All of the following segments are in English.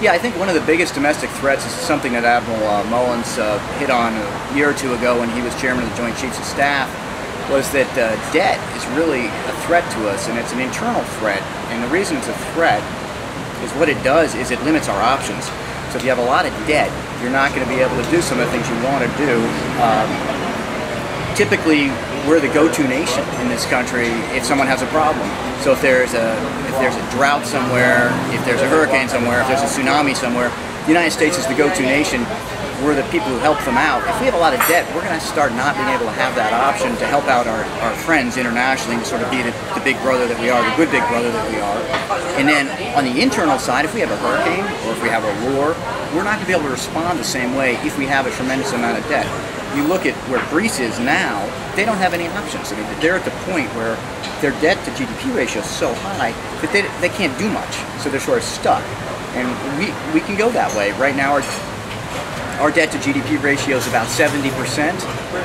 Yeah, I think one of the biggest domestic threats is something that Admiral Mullins hit on a year or two ago when he was chairman of the Joint Chiefs of Staff, was that debt is really a threat to us, and it's an internal threat. And the reason it's a threat is what it does is it limits our options. So if you have a lot of debt, you're not going to be able to do some of the things you want to do. Typically, we're the go-to nation in this country if someone has a problem. So if there's a drought somewhere, if there's a hurricane somewhere, if there's a tsunami somewhere, the United States is the go-to nation. We're the people who help them out. If we have a lot of debt, we're going to start not being able to have that option to help out our friends internationally and sort of be the big brother that we are, the good big brother that we are. And then on the internal side, if we have a hurricane or if we have a war, we're not going to be able to respond the same way if we have a tremendous amount of debt. You look at where Greece is now, they don't have any options. I mean, they're at the point where their debt to GDP ratio is so high that they can't do much. So they're sort of stuck. And we can go that way. Right now, our debt to GDP ratio is about 70%,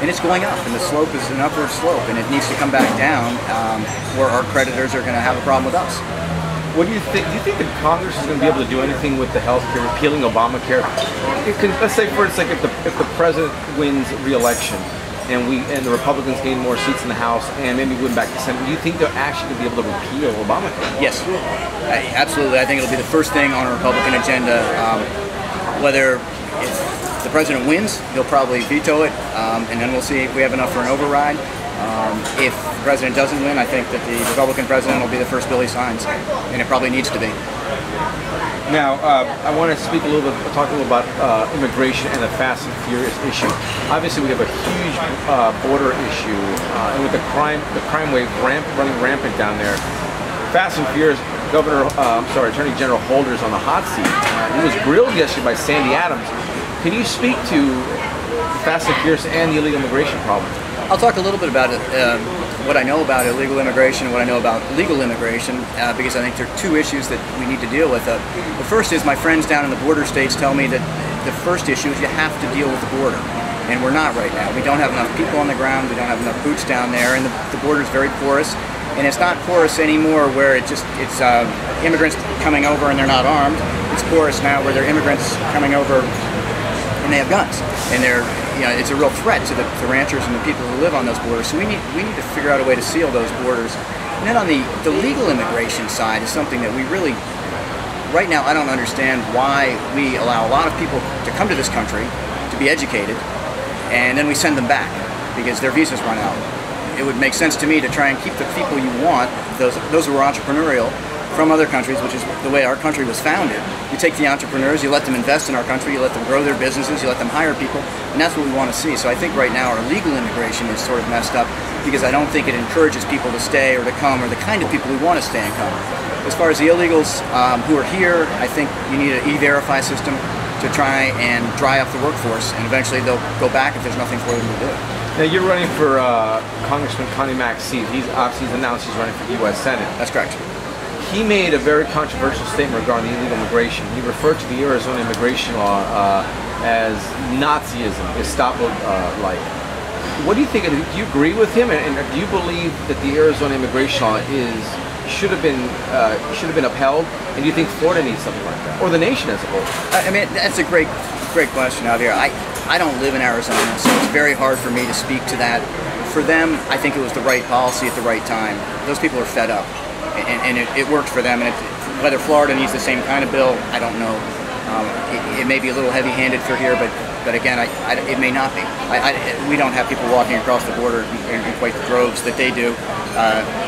and it's going up, and the slope is an upward slope, and it needs to come back down, or our creditors are going to have a problem with us. What do you think? Do you think that Congress is going to be able to do anything with the health care, repealing Obamacare? Let's say, for instance, if the president wins re-election, and the Republicans gain more seats in the House, and maybe win back the Senate, do you think they're actually going to be able to repeal Obamacare? Yes, absolutely. I think it'll be the first thing on a Republican agenda. Whether if the president wins, he'll probably veto it, and then we'll see if we have enough for an override. If the president doesn't win, I think that the Republican president will be the first bill he signs, and it probably needs to be. Now, I want to talk a little about immigration and the fast and furious issue. Obviously, we have a huge border issue, and with the crime wave running rampant down there, fast and furious. Attorney General Holder's on the hot seat. He was grilled yesterday by Sandy Adams. Can you speak to fast and furious and the illegal immigration problem? I'll talk a little bit about it, what I know about illegal immigration and what I know about legal immigration, because I think there are two issues that we need to deal with. The first is my friends down in the border states tell me that the first issue is you have to deal with the border, and we're not right now. We don't have enough people on the ground, we don't have enough boots down there, and the border is very porous. And it's not porous anymore where it's immigrants coming over and they're not armed. It's porous now where they're immigrants coming over and they have guns, and it's a real threat to the ranchers and the people who live on those borders. So we need to figure out a way to seal those borders. And then on the legal immigration side is something that we really, right now, I don't understand why we allow a lot of people to come to this country to be educated, and then we send them back because their visas run out. It would make sense to me to try and keep the people you want, those who are entrepreneurial, from other countries, which is the way our country was founded. You take the entrepreneurs, you let them invest in our country, you let them grow their businesses, you let them hire people, and that's what we want to see. So I think right now our legal immigration is sort of messed up because I don't think it encourages people to stay or to come, or the kind of people who want to stay and come. As far as the illegals who are here, I think you need an E-Verify system to try and dry up the workforce, and eventually they'll go back if there's nothing for them to do. Now you're running for Congressman Connie Mac's seat. He's announced he's running for the U.S. Senate. That's correct. He made a very controversial statement regarding the illegal immigration. He referred to the Arizona immigration law as Nazism, Gestapo-like. What do you think? Do you agree with him, and do you believe that the Arizona immigration law should have been upheld? And do you think Florida needs something like that, or the nation as a whole? I mean, that's a great question, Javier. I don't live in Arizona, so it's very hard for me to speak to that. For them, I think it was the right policy at the right time. Those people are fed up, and it worked for them. And whether Florida needs the same kind of bill, I don't know. It may be a little heavy-handed for here, but again, it may not be. We don't have people walking across the border in quite the droves that they do,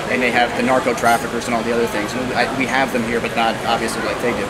and they have the narco traffickers and all the other things. And we have them here, but not obviously like they do.